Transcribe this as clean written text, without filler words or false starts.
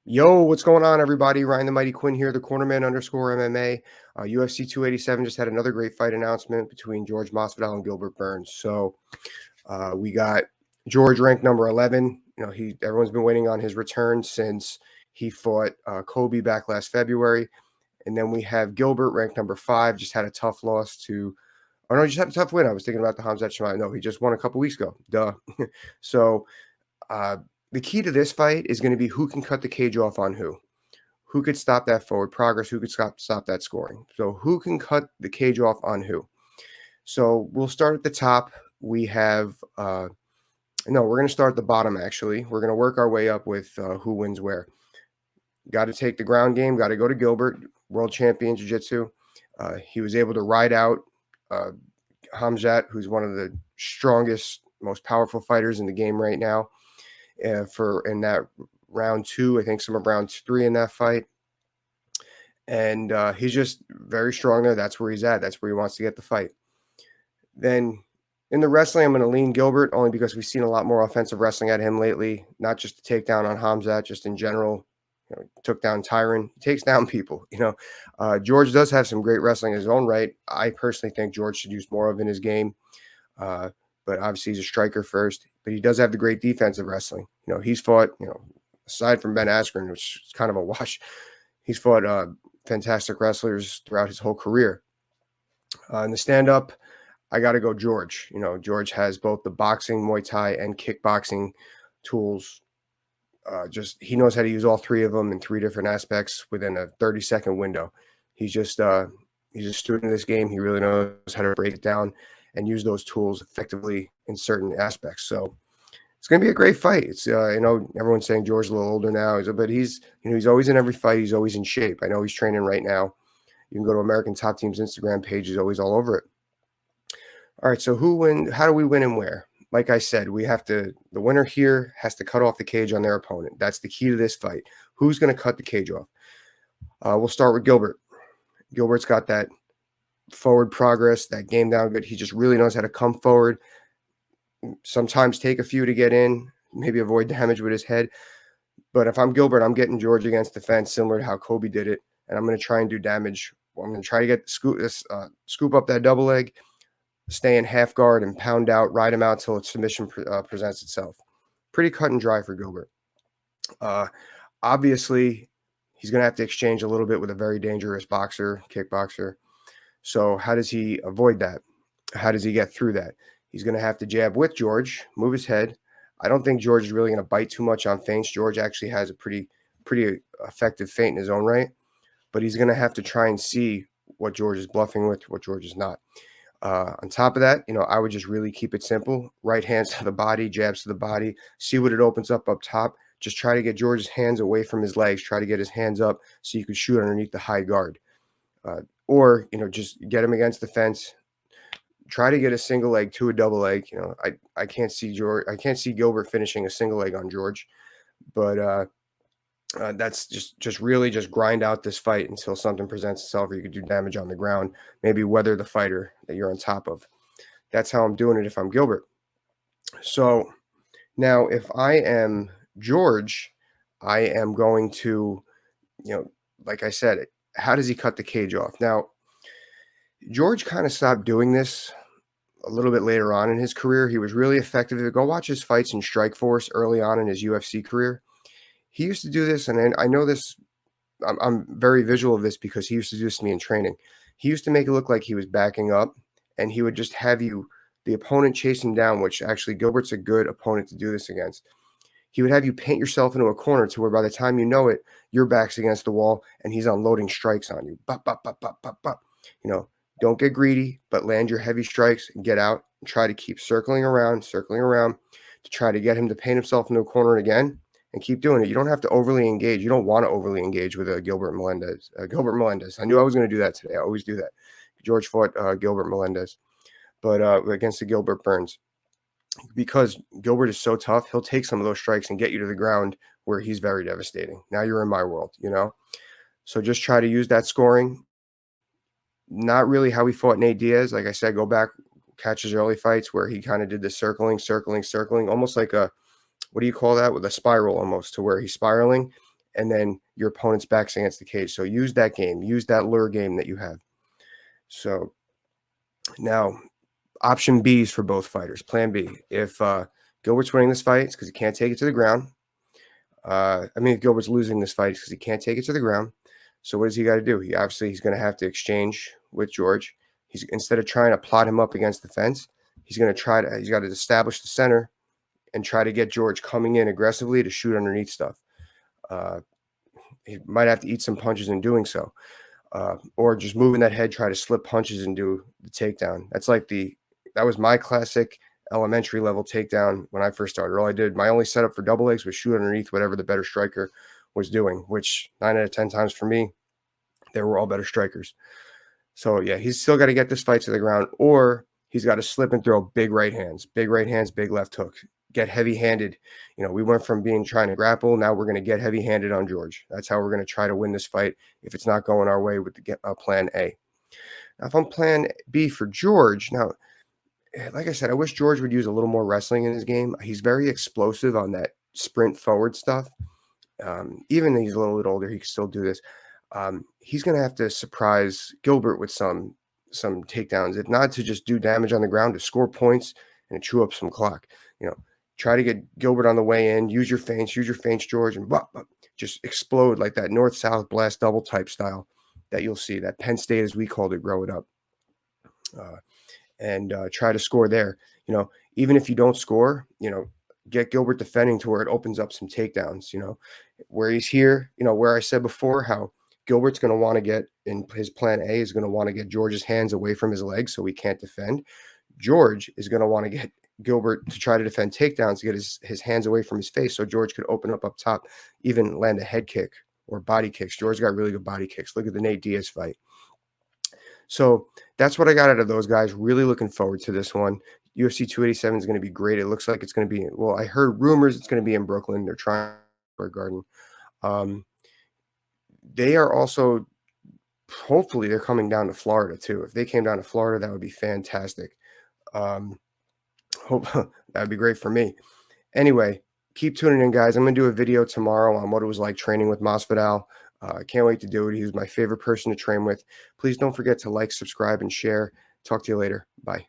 Yo, what's going on, everybody? Ryan the Mighty Quinn here, the cornerman underscore MMA. UFC 287 just had another great fight announcement between Jorge Masvidal and Gilbert Burns. So we got George ranked number 11. Everyone's been waiting on his return since he fought Kobe back last February. And then we have Gilbert ranked number 5, just had a tough loss to, oh no, just had a tough win. I was thinking about the Hamzat Chimaev. No, he just won a couple weeks ago. Duh. So uh, the key to this fight is going to be who can cut the cage off on who could stop that forward progress, who could stop that scoring. So who can cut the cage off on who? So we'll start at the top. We have no, we're going to start at the bottom. Actually, we're going to work our way up with who wins where. Got to take the ground game. Got to go to Gilbert, world champion jiu-jitsu. He was able to ride out Hamzat, who's one of the strongest, most powerful fighters in the game right now. For in that round 2, I think some of round 3 in that fight. And he's just very strong there. That's where he's at. That's where he wants to get the fight. Then in the wrestling, I'm going to lean Gilbert only because we've seen a lot more offensive wrestling at him lately, not just the takedown on Hamzat, just in general. Took down Tyron. He takes down people. George does have some great wrestling in his own right. I personally think George should use more of in his game. But obviously he's a striker first. But he does have the great defensive wrestling. He's fought, aside from Ben Askren, which is kind of a wash, he's fought fantastic wrestlers throughout his whole career. In the stand-up, I got to go George. George has both the boxing, Muay Thai, and kickboxing tools. He knows how to use all 3 of them in 3 different aspects within a 30-second window. He's just a student of this game. He really knows how to break it down and use those tools effectively in certain aspects. So it's going to be a great fight. It's everyone's saying George's a little older now, but he's always in every fight. He's always in shape. I know he's training right now. You can go to American Top Team's Instagram page. He's always all over it. All right, so who win? How do we win and where? Like I said, the winner here has to cut off the cage on their opponent. That's the key to this fight. Who's going to cut the cage off? We'll start with Gilbert. Gilbert's got that forward progress, that game down good. He just really knows how to come forward. Sometimes take a few to get in, maybe avoid damage with his head. But if I'm Gilbert, I'm getting George against the fence, similar to how Kobe did it, and I'm going to try and do damage. I'm going to try to get scoop up that double leg, stay in half guard, and pound out, ride him out till a submission presents itself. Pretty cut and dry for Gilbert. Obviously, he's going to have to exchange a little bit with a very dangerous kickboxer. So how does he avoid that? How does he get through that? He's going to have to jab with George, move his head. I don't think George is really going to bite too much on feints. George actually has a pretty effective feint in his own right, but he's going to have to try and see what George is bluffing with, what George is not. On top of that, I would just really keep it simple. Right hands to the body, jabs to the body. See what it opens up top. Just try to get George's hands away from his legs. Try to get his hands up so you can shoot underneath the high guard. Or just get him against the fence. Try to get a single leg to a double leg. I can't see Gilbert finishing a single leg on George, but that's just really grind out this fight until something presents itself, or you could do damage on the ground. Maybe weather the fighter that you're on top of. That's how I'm doing it if I'm Gilbert. So now, if I am George, I am going to, like I said, how does he cut the cage off? Now, George kind of stopped doing this a little bit later on in his career. He was really effective. Go watch his fights in Strikeforce early on in his UFC career. He used to do this, and I know this, I'm very visual of this because he used to do this to me in training. He used to make it look like he was backing up, and he would just have the opponent chase him down, which actually Gilbert's a good opponent to do this against. He would have you paint yourself into a corner to where by the time you know it, your back's against the wall, and he's unloading strikes on you. Bop, bop, bop, bop, bop, bop. Don't get greedy, but land your heavy strikes and get out and try to keep circling around to try to get him to paint himself into a corner again and keep doing it. You don't have to overly engage. You don't want to overly engage with Gilbert Melendez. I knew I was going to do that today. I always do that. George fought Gilbert Melendez, but against the Gilbert Burns. Because Gilbert is so tough, he'll take some of those strikes and get you to the ground where he's very devastating. Now you're in my world, So just try to use that scoring. Not really how he fought Nate Diaz. Like I said, go back, catch his early fights where he kind of did the circling, almost like what do you call that? With a spiral almost, to where he's spiraling and then your opponent's back's against the cage. So use that game, use that lure game that you have. So now, option B's for both fighters. Plan B. If Gilbert's winning this fight, it's because he can't take it to the ground. If Gilbert's losing this fight, it's because he can't take it to the ground. So what does he got to do? He's going to have to exchange with George. He's, instead of trying to plot him up against the fence, he's got to establish the center and try to get George coming in aggressively to shoot underneath stuff. He might have to eat some punches in doing so. Or just moving that head, try to slip punches and do the takedown. That was my classic elementary level takedown when I first started. All I did, my only setup for double legs was shoot underneath whatever the better striker was doing, which 9 out of 10 times for me, they were all better strikers. So yeah, he's still got to get this fight to the ground, or he's got to slip and throw big right hands, big left hook, get heavy-handed. We went from trying to grapple. Now we're going to get heavy-handed on George. That's how we're going to try to win this fight if it's not going our way with the plan A. Now, if I'm plan B for George, now, like I said, I wish George would use a little more wrestling in his game. He's very explosive on that sprint forward stuff. Even though he's a little bit older, he can still do this. He's going to have to surprise Gilbert with some takedowns, if not to just do damage on the ground, to score points and chew up some clock. Try to get Gilbert on the way in. Use your feints, George, and just explode like that north-south blast double type style that you'll see, that Penn State, as we called it, growing up. And try to score there. Even if you don't score, get Gilbert defending to where it opens up some takedowns. Where he's here, where I said before how Gilbert's going to want to get, in his plan A, is going to want to get George's hands away from his legs so he can't defend. George is going to want to get Gilbert to try to defend takedowns to get his hands away from his face so George could open up top, even land a head kick or body kicks. George got really good body kicks. Look at the Nate Diaz fight. So that's what I got out of those guys. Really looking forward to this one. UFC 287 is going to be great. It looks like it's going to be, well, I heard rumors it's going to be in Brooklyn. They're trying for a garden. They are also, hopefully they're coming down to Florida too. If they came down to Florida, that would be fantastic. Hope that would be great for me. Anyway, keep tuning in, guys. I'm going to do a video tomorrow on what it was like training with Masvidal. I can't wait to do it. He was my favorite person to train with. Please don't forget to like, subscribe, and share. Talk to you later. Bye.